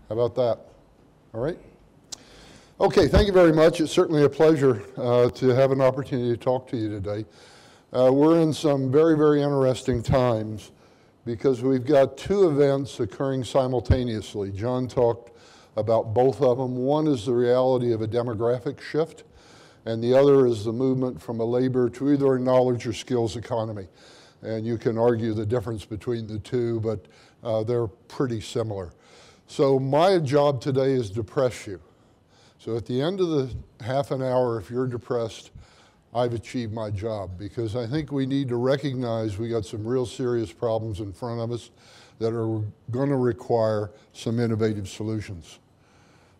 How about that? All right. Okay, thank you very much. It's certainly a pleasure to have an opportunity to talk to you today. We're in some very, very interesting times because we've got two events occurring simultaneously. John talked about both of them. One is the reality of a demographic shift, and the other is the movement from a labor to either a knowledge or skills economy. And you can argue the difference between the two, but they're pretty similar. So my job today is to depress you. So at the end of the half an hour, if you're depressed, I've achieved my job, because I think we need to recognize we got some real serious problems in front of us that are going to require some innovative solutions.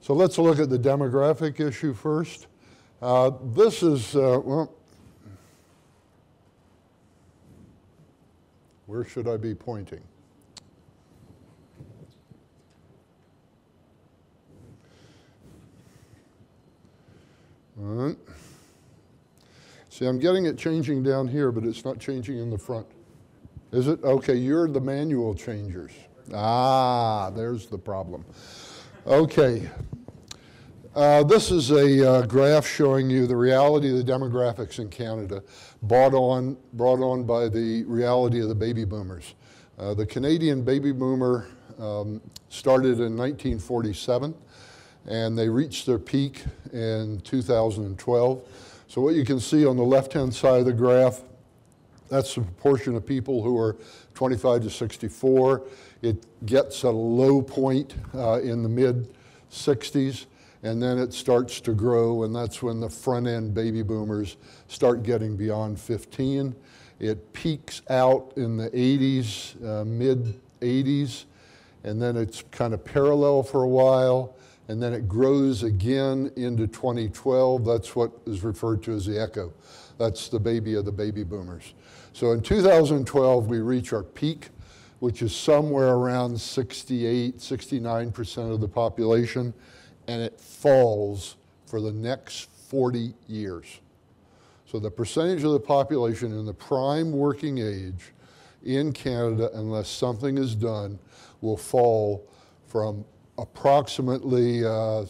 So let's look at the demographic issue first. This is, well, where should I be pointing? All right. See, I'm getting it changing down here, but it's not changing in the front. Is it? Okay, you're the manual changers. Ah, there's the problem. Okay. This is a graph showing you the reality of the demographics in Canada, brought on by the reality of the baby boomers. The Canadian baby boomer started in 1947. And they reached their peak in 2012. So what you can see on the left-hand side of the graph, that's the proportion of people who are 25 to 64. It gets a low point in the mid-60s, and then it starts to grow, and that's when the front-end baby boomers start getting beyond 15. It peaks out in the 80s, mid-80s, and then it's kind of parallel for a while. And then it grows again into 2012. That's what is referred to as the echo. That's the baby of the baby boomers. So in 2012, we reach our peak, which is somewhere around 68, 69% of the population, and it falls for the next 40 years. So the percentage of the population in the prime working age in Canada, unless something is done, will fall from approximately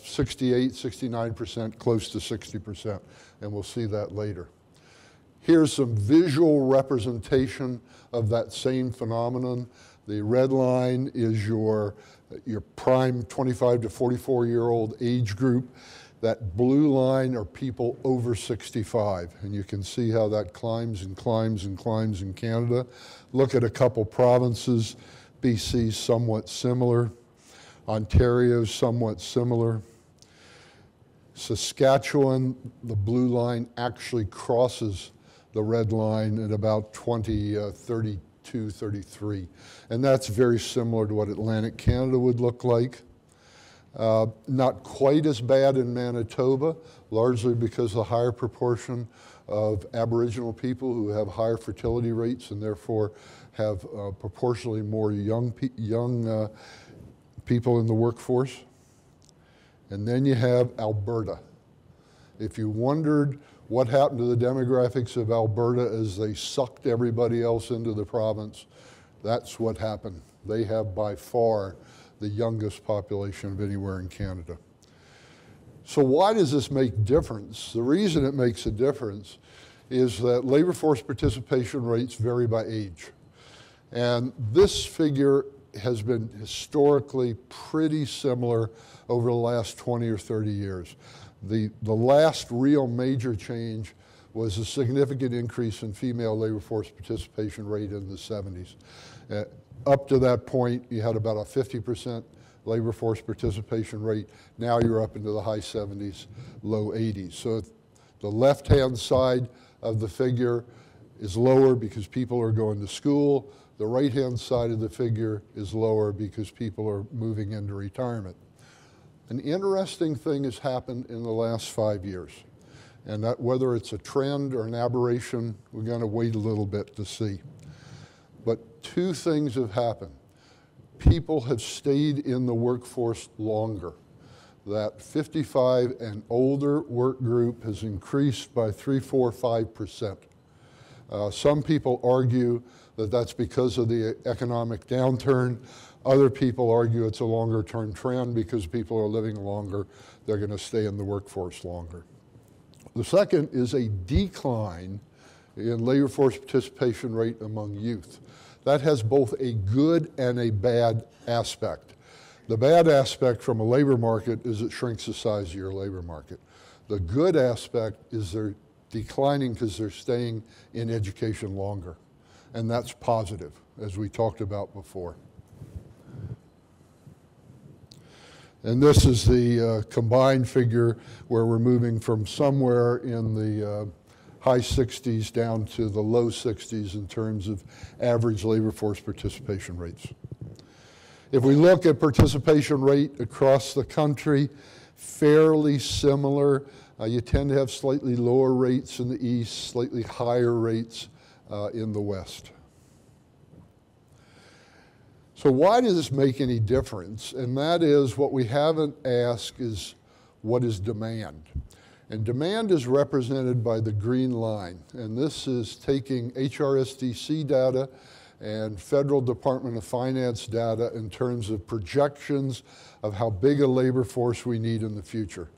68, 69%, close to 60%, and we'll see that later. Here's some visual representation of that same phenomenon. The red line is your prime 25 to 44-year-old age group. That blue line are people over 65, and you can see how that climbs and climbs and climbs in Canada. Look at a couple provinces. BC, somewhat similar. Ontario, somewhat similar. Saskatchewan, the blue line actually crosses the red line at about 32, 33. And that's very similar to what Atlantic Canada would look like. Not quite as bad in Manitoba, largely because of the higher proportion of Aboriginal people who have higher fertility rates and therefore have proportionally more young people in the workforce. And then you have Alberta. If you wondered what happened to the demographics of Alberta as they sucked everybody else into the province, that's what happened. They have by far the youngest population of anywhere in Canada. So why does this make difference? The reason it makes a difference is that labor force participation rates vary by age. And this figure has been historically pretty similar over the last 20 or 30 years. The last real major change was a significant increase in female labor force participation rate in the 70s. Up to that point, you had about a 50% labor force participation rate. Now you're up into the high 70s, low 80s. So the left-hand side of the figure is lower because people are going to school. The right-hand side of the figure is lower because people are moving into retirement. An interesting thing has happened in the last 5 years. And that, whether it's a trend or an aberration, we're going to wait a little bit to see. But two things have happened. People have stayed in the workforce longer. That 55 and older work group has increased by 3, 4, 5%. Some people argue that that's because of the economic downturn. Other people argue it's a longer-term trend because people are living longer, they're going to stay in the workforce longer. The second is a decline in labor force participation rate among youth. That has both a good and a bad aspect. The bad aspect from a labor market is it shrinks the size of your labor market. The good aspect is they're declining because they're staying in education longer. And that's positive, as we talked about before. And this is the combined figure where we're moving from somewhere in the high 60s down to the low 60s in terms of average labor force participation rates. If we look at participation rate across the country, fairly similar. You tend to have slightly lower rates in the east, slightly higher rates in the west. So why does this make any difference? And that is, what we haven't asked is, what is demand? And demand is represented by the green line. And this is taking HRSDC data and Federal Department of Finance data in terms of projections of how big a labor force we need in the future.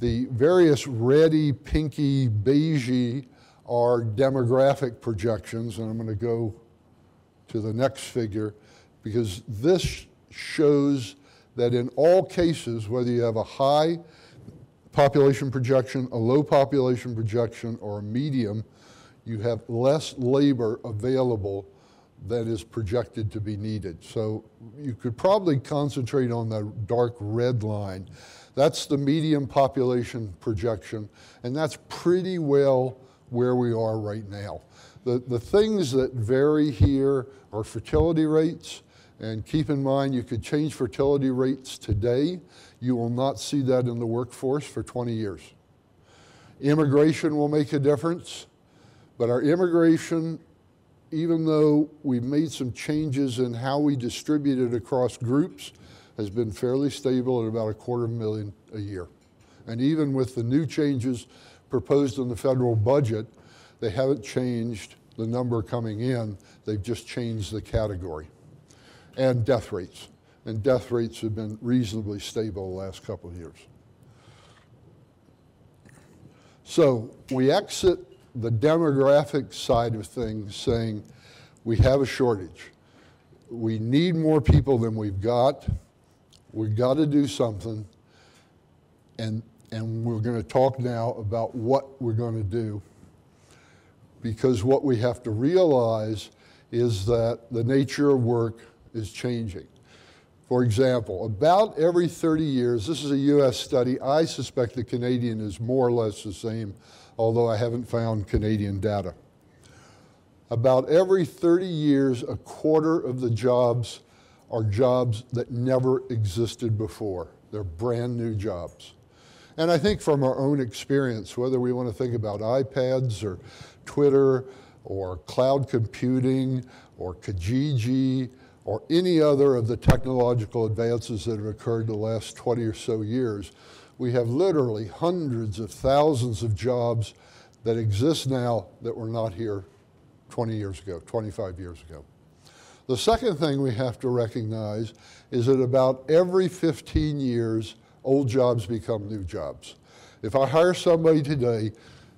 The various reddy, pinky, beigey are demographic projections, and I'm going to go to the next figure, because this shows that in all cases, whether you have a high population projection, a low population projection, or a medium, you have less labor available that is projected to be needed. So you could probably concentrate on the dark red line. That's the medium population projection, and that's pretty well where we are right now. The things that vary here are fertility rates, and keep in mind you could change fertility rates today. You will not see that in the workforce for 20 years. Immigration will make a difference, but our immigration, even though we've made some changes in how we distribute it across groups, has been fairly stable at about 250,000 a year. And even with the new changes proposed in the federal budget, they haven't changed the number coming in, they've just changed the category. And death rates. And death rates have been reasonably stable the last couple of years. So we exit the demographic side of things saying we have a shortage. We need more people than we've got. We've got to do something. And we're going to talk now about what we're going to do. Because what we have to realize is that the nature of work is changing. For example, about every 30 years, this is a US study, I suspect the Canadian is more or less the same, although I haven't found Canadian data. About every 30 years, a quarter of the jobs are jobs that never existed before. They're brand new jobs. And I think from our own experience, whether we want to think about iPads or Twitter or cloud computing or Kijiji or any other of the technological advances that have occurred the last 20 or so years, we have literally hundreds of thousands of jobs that exist now that were not here 20 years ago, 25 years ago. The second thing we have to recognize is that about every 15 years, old jobs become new jobs. If I hire somebody today,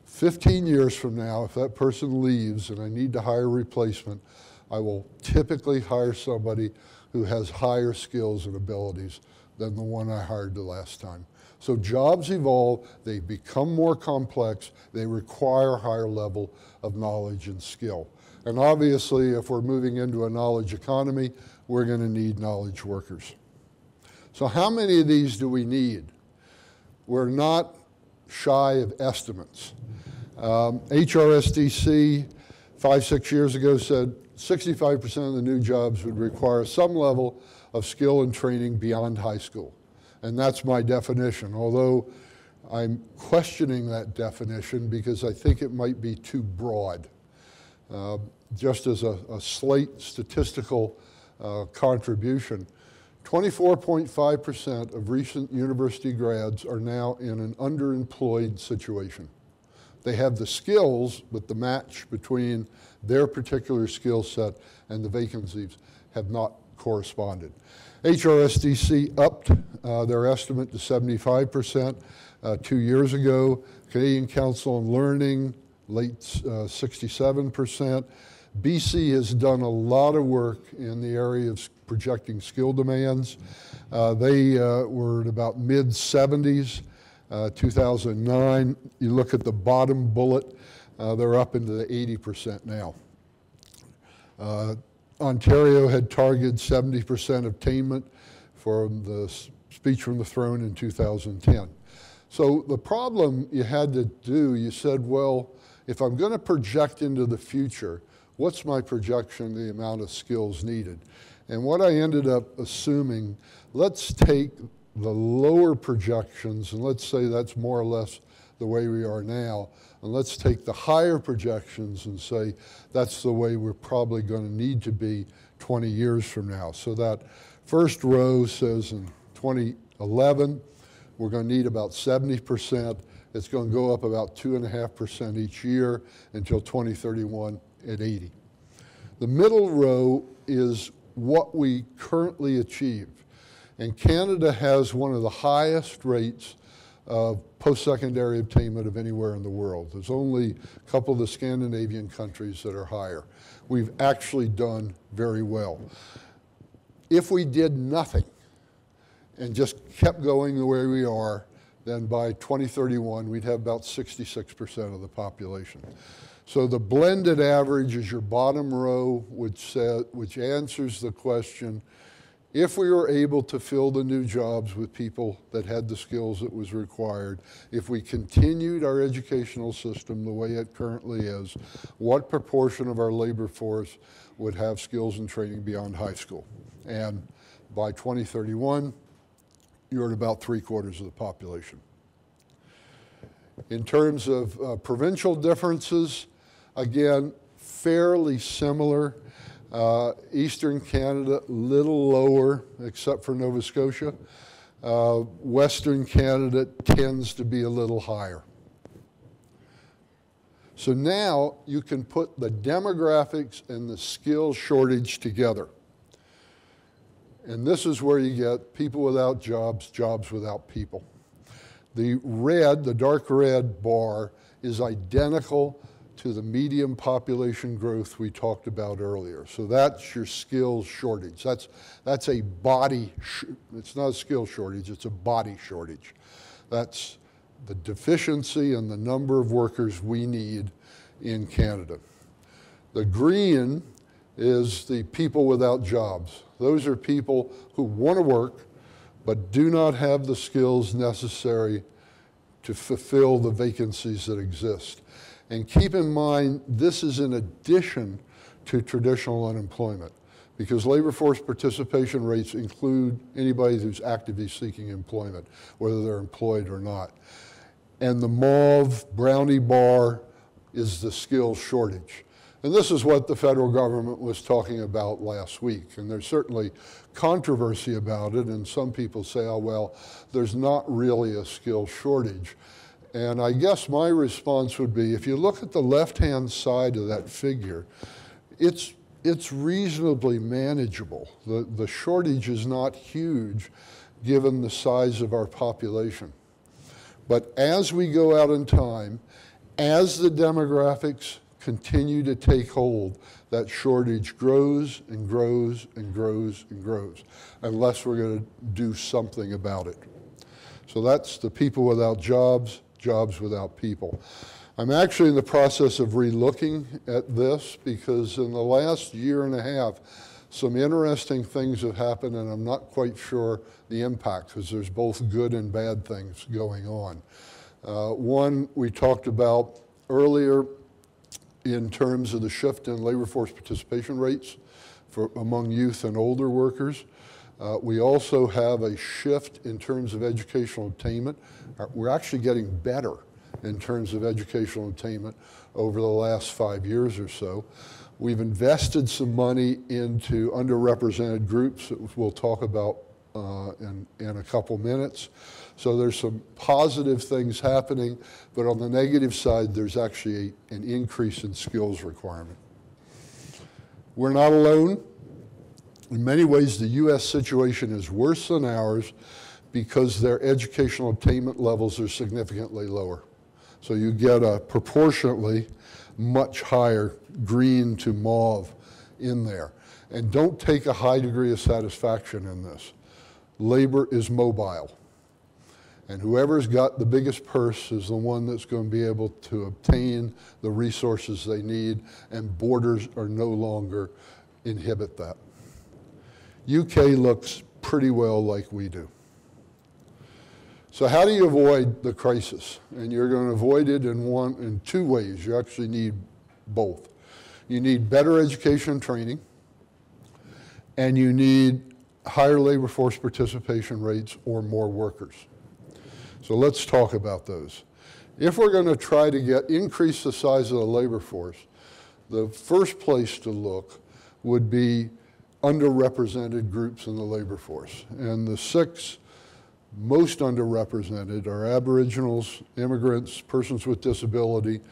15 years from now, if that person leaves and I need to hire a replacement, I will typically hire somebody who has higher skills and abilities than the one I hired the last time. So jobs evolve, they become more complex, they require a higher level of knowledge and skill. And obviously, if we're moving into a knowledge economy, we're going to need knowledge workers. So how many of these do we need? We're not shy of estimates. HRSDC 5-6 years ago said 65% of the new jobs would require some level of skill and training beyond high school. And that's my definition, although I'm questioning that definition because I think it might be too broad. Just as a slight statistical contribution, 24.5% of recent university grads are now in an underemployed situation. They have the skills, but the match between their particular skill set and the vacancies have not corresponded. HRSDC upped their estimate to 75% 2 years ago. Canadian Council on Learning, late 67%. BC has done a lot of work in the area of projecting skill demands. They were at about mid-70s, 2009. You look at the bottom bullet, they're up into the 80% now. Ontario had targeted 70% attainment for the speech from the throne in 2010. So the problem you had to do, you said, well, if I'm going to project into the future, what's my projection, the amount of skills needed? And what I ended up assuming, let's take the lower projections, and let's say that's more or less the way we are now, and let's take the higher projections and say that's the way we're probably going to need to be 20 years from now. So that first row says in 2011, we're going to need about 70%. It's going to go up about 2.5% each year until 2031 at 80. The middle row is what we currently achieve. And Canada has one of the highest rates of post-secondary attainment of anywhere in the world. There's only a couple of the Scandinavian countries that are higher. We've actually done very well. If we did nothing and just kept going the way we are, then by 2031, we'd have about 66% of the population. So the blended average is your bottom row, which answers the question, if we were able to fill the new jobs with people that had the skills that was required, if we continued our educational system the way it currently is, what proportion of our labor force would have skills and training beyond high school? And by 2031, you're at about 3/4 of the population. In terms of provincial differences, again, fairly similar. Eastern Canada, little lower, except for Nova Scotia. Western Canada tends to be a little higher. So now you can put the demographics and the skills shortage together. And this is where you get people without jobs, jobs without people. The red, the dark red bar, is identical to the median population growth we talked about earlier. So that's your skills shortage. That's a body, it's not a skill shortage, it's a body shortage. That's the deficiency in the number of workers we need in Canada. The green is the people without jobs. Those are people who want to work but do not have the skills necessary to fulfill the vacancies that exist. And keep in mind, this is in addition to traditional unemployment, because labor force participation rates include anybody who's actively seeking employment, whether they're employed or not. And the mauve brownie bar is the skills shortage. And this is what the federal government was talking about last week. And there's certainly controversy about it, and some people say, oh, well, there's not really a skill shortage. And I guess my response would be, if you look at the left-hand side of that figure, it's reasonably manageable. The shortage is not huge given the size of our population. But as we go out in time, as the demographics continue to take hold, that shortage grows and grows and grows and grows, unless we're going to do something about it. So that's the people without jobs, jobs without people. I'm actually in the process of relooking at this because in the last year and a half, some interesting things have happened, and I'm not quite sure the impact because there's both good and bad things going on. One we talked about earlier in terms of the shift in labor force participation rates among youth and older workers. We also have a shift in terms of educational attainment. We're actually getting better in terms of educational attainment over the last 5 years or so. We've invested some money into underrepresented groups that we'll talk about in a couple minutes. So there's some positive things happening, but on the negative side, there's actually an increase in skills requirement. We're not alone. In many ways, the U.S. situation is worse than ours because their educational attainment levels are significantly lower. So you get a proportionately much higher green to mauve in there. And don't take a high degree of satisfaction in this. Labor is mobile. And whoever's got the biggest purse is the one that's going to be able to obtain the resources they need, and borders are no longer inhibit that. UK looks pretty well like we do. So how do you avoid the crisis? And you're going to avoid it in two ways. You actually need both. You need better education and training, and you need higher labor force participation rates or more workers. So let's talk about those. If we're going to try to increase the size of the labor force, the first place to look would be underrepresented groups in the labor force. And the 6 most underrepresented are Aboriginals, immigrants, persons with disability,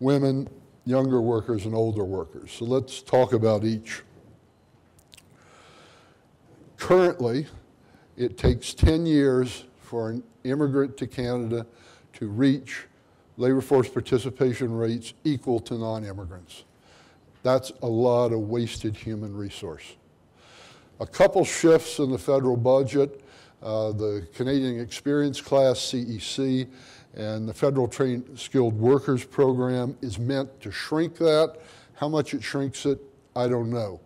women, younger workers, and older workers. So let's talk about each. Currently, it takes 10 years for an immigrant to Canada to reach labor force participation rates equal to non-immigrants. That's a lot of wasted human resource. A couple shifts in the federal budget, the Canadian Experience Class, CEC, and the Federal Trained Skilled Workers Program is meant to shrink that. How much it shrinks it, I don't know.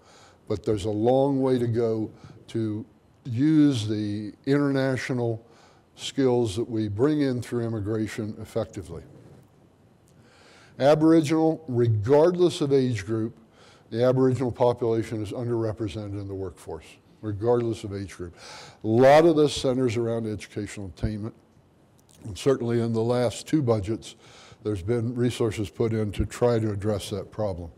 But there's a long way to go to use the international skills that we bring in through immigration effectively. Aboriginal, regardless of age group, the Aboriginal population is underrepresented in the workforce, regardless of age group. A lot of this centers around educational attainment. And certainly in the last 2 budgets, there's been resources put in to try to address that problem.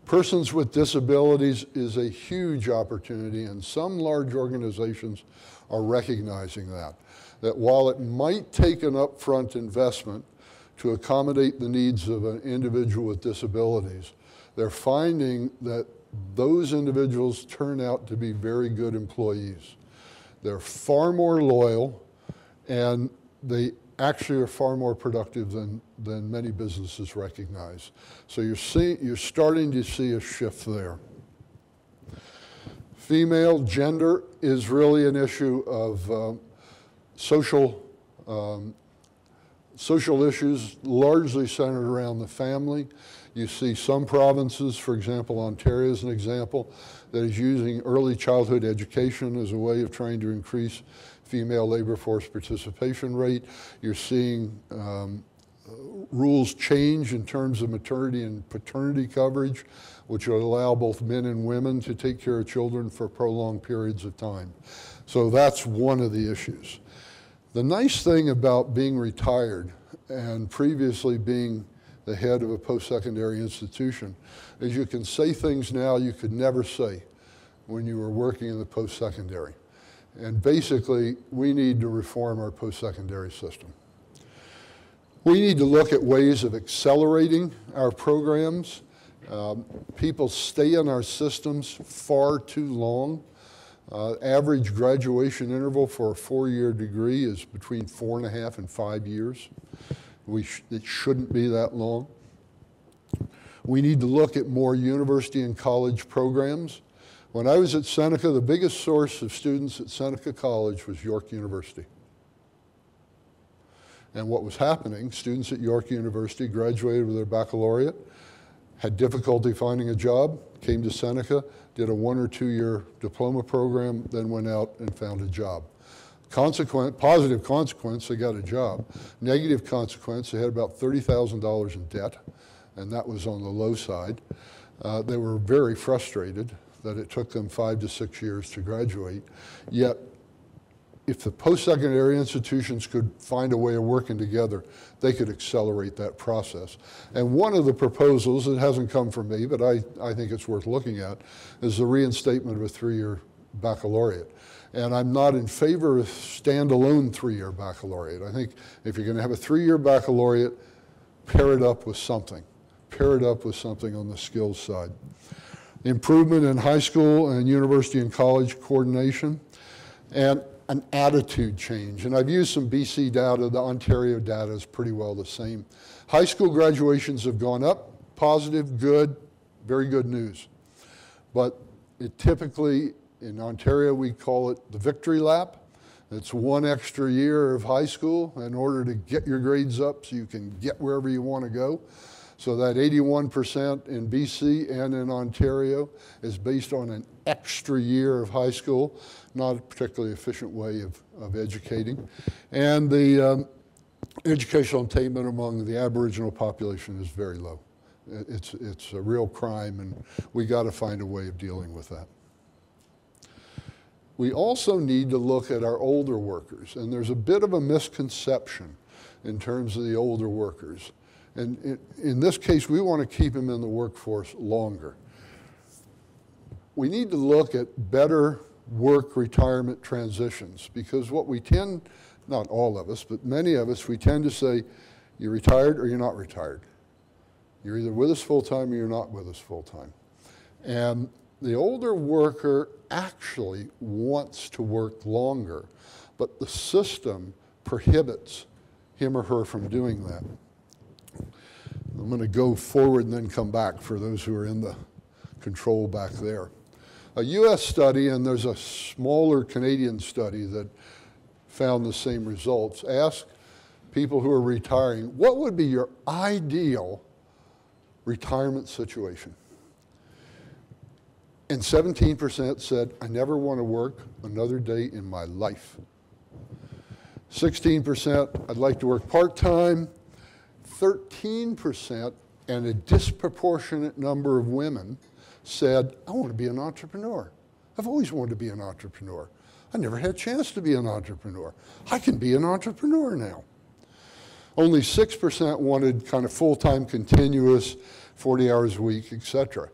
Persons with disabilities is a huge opportunity, and some large organizations are recognizing that while it might take an upfront investment to accommodate the needs of an individual with disabilities, they're finding that those individuals turn out to be very good employees. They're far more loyal, and they actually are far more productive than many businesses recognize. So you're starting to see a shift there. Female gender is really an issue of social issues largely centered around the family. You see some provinces, for example, Ontario is an example, that is using early childhood education as a way of trying to increase female labor force participation rate. You're seeing rules change in terms of maternity and paternity coverage, which will allow both men and women to take care of children for prolonged periods of time. So that's one of the issues. The nice thing about being retired and previously being the head of a post-secondary institution is you can say things now you could never say when you were working in the post-secondary. And basically, we need to reform our post-secondary system. We need to look at ways of accelerating our programs. People stay in our systems far too long. Average graduation interval for a 4-year degree is between 4.5 and 5 years. It shouldn't be that long. We need to look at more university and college programs. When I was at Seneca, the biggest source of students at Seneca College was York University. And what was happening, students at York University graduated with their baccalaureate, had difficulty finding a job, came to Seneca, did a 1 or 2 year diploma program, then went out and found a job. Positive consequence, they got a job. Negative consequence, they had about $30,000 in debt, and that was on the low side. They were very frustrated that it took them 5 to 6 years to graduate. Yet, if the post-secondary institutions could find a way of working together, they could accelerate that process. And one of the proposals, it hasn't come from me, but I think it's worth looking at, is the reinstatement of a 3-year baccalaureate. And I'm not in favor of standalone 3-year baccalaureate. I think if you're going to have a 3-year baccalaureate, pair it up with something. Pair it up with something on the skills side. improvement in high school and university and college coordination, and an attitude change. And I've used some BC data. The Ontario data is pretty well the same. High school graduations have gone up, positive, good, very good news. But it typically, in Ontario, we call it the victory lap. It's one extra year of high school in order to get your grades up so you can get wherever you want to go. So that 81% in BC and in Ontario is based on an extra year of high school, not a particularly efficient way of educating. And the educational attainment among the Aboriginal population is very low. It's a real crime, and we got to find a way of dealing with that. We also need to look at our older workers, and there's a bit of a misconception in terms of the older workers. And in this case, we want to keep them in the workforce longer. We need to look at better work retirement transitions, because what we tend, not all of us, but many of us, we tend to say, you're retired or you're not retired. You're either with us full-time or you're not with us full-time. And the older worker actually wants to work longer, but the system prohibits him or her from doing that. I'm going to go forward and then come back for those who are in the control back there. A US study, and there's a smaller Canadian study that found the same results, asked people who are retiring, what would be your ideal retirement situation? And 17% said, I never want to work another day in my life. 16%, I'd like to work part-time. 13%, and a disproportionate number of women said, I want to be an entrepreneur. I've always wanted to be an entrepreneur. I never had a chance to be an entrepreneur. I can be an entrepreneur now. Only 6% wanted kind of full-time, continuous, 40 hours a week, etc.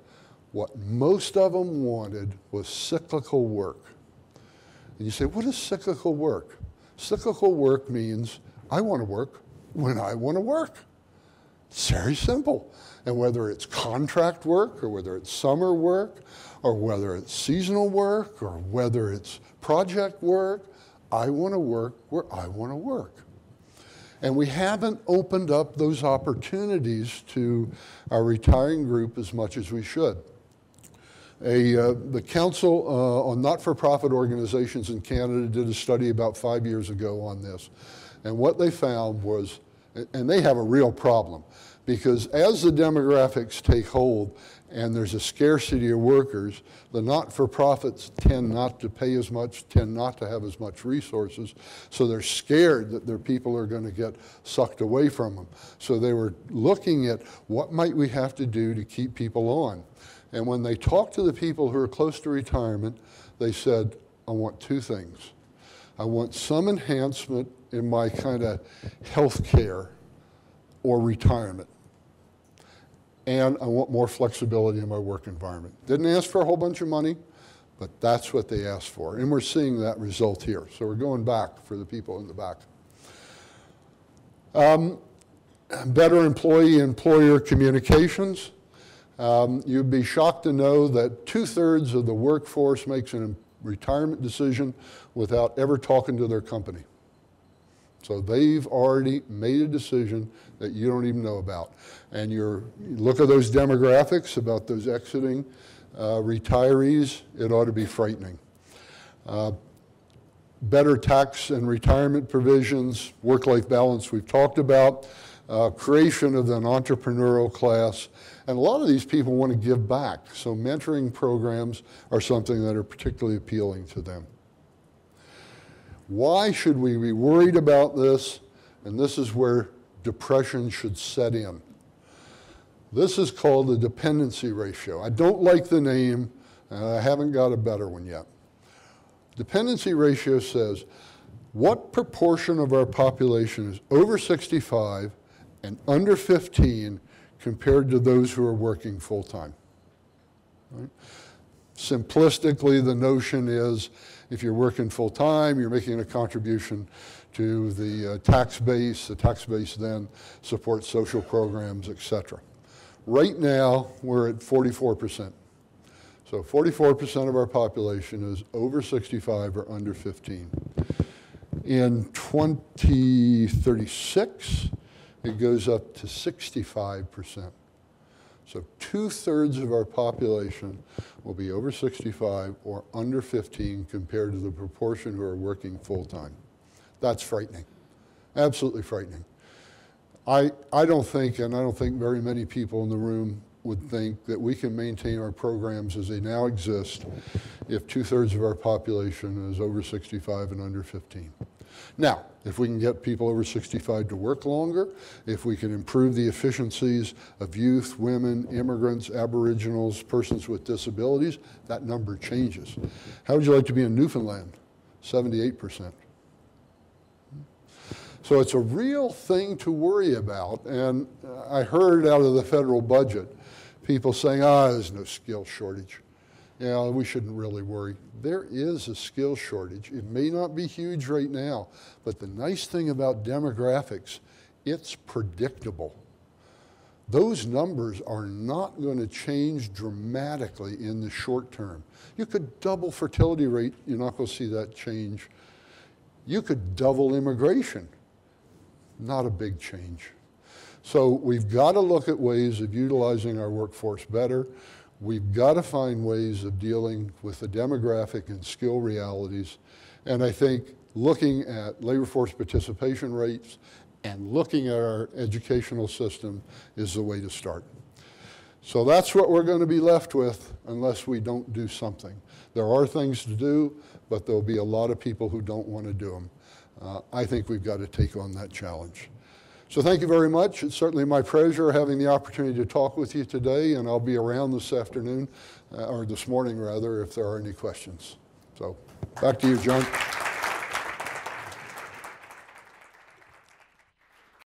What most of them wanted was cyclical work. And you say, what is cyclical work? Cyclical work means I want to work when I want to work. It's very simple. And whether it's contract work, or whether it's summer work, or whether it's seasonal work, or whether it's project work, I want to work where I want to work. And we haven't opened up those opportunities to our retiring group as much as we should. The Council on Not-for-Profit Organizations in Canada did a study about 5 years ago on this. And what they found was, and they have a real problem, because as the demographics take hold and there's a scarcity of workers, the not-for-profits tend not to pay as much, tend not to have as much resources, so they're scared that their people are going to get sucked away from them. So they were looking at what might we have to do to keep people on. And when they talked to the people who are close to retirement, they said, I want two things. I want some enhancement in my kind of health care or retirement. And I want more flexibility in my work environment. Didn't ask for a whole bunch of money, but that's what they asked for. And we're seeing that result here. So we're going back for the people in the back. Better employee-employer communications. You'd be shocked to know that 2/3 of the workforce makes a retirement decision without ever talking to their company. So they've already made a decision that you don't even know about. And you look at those demographics about those exiting retirees, it ought to be frightening. Better tax and retirement provisions, work-life balance we've talked about, creation of an entrepreneurial class, and a lot of these people want to give back. So mentoring programs are something that are particularly appealing to them. Why should we be worried about this? And this is where depression should set in. This is called the dependency ratio. I don't like the name, and I haven't got a better one yet. Dependency ratio says, what proportion of our population is over 65 and under 15 compared to those who are working full-time? Right? Simplistically, the notion is if you're working full-time, you're making a contribution to the tax base. The tax base then supports social programs, etc. Right now, we're at 44%. So 44% of our population is over 65 or under 15. In 2036, it goes up to 65%. So 2/3 of our population will be over 65 or under 15 compared to the proportion who are working full-time. That's frightening, absolutely frightening. I don't think, and I don't think very many people in the room would think that we can maintain our programs as they now exist if 2/3 of our population is over 65 and under 15. Now, if we can get people over 65 to work longer, if we can improve the efficiencies of youth, women, immigrants, aboriginals, persons with disabilities, that number changes. How would you like to be in Newfoundland? 78%. So it's a real thing to worry about. And I heard out of the federal budget people saying, there's no skill shortage. We shouldn't really worry. There is a skill shortage. It may not be huge right now, but the nice thing about demographics, it's predictable. Those numbers are not going to change dramatically in the short term. You could double fertility rate, you're not going to see that change. You could double immigration, not a big change. So we've got to look at ways of utilizing our workforce better. We've got to find ways of dealing with the demographic and skill realities. And I think looking at labor force participation rates and looking at our educational system is the way to start. So that's what we're going to be left with unless we don't do something. There are things to do, but there'll be a lot of people who don't want to do them. I think we've got to take on that challenge. So thank you very much. It's certainly my pleasure having the opportunity to talk with you today, and I'll be around this afternoon, or this morning rather, if there are any questions. So back to you, John.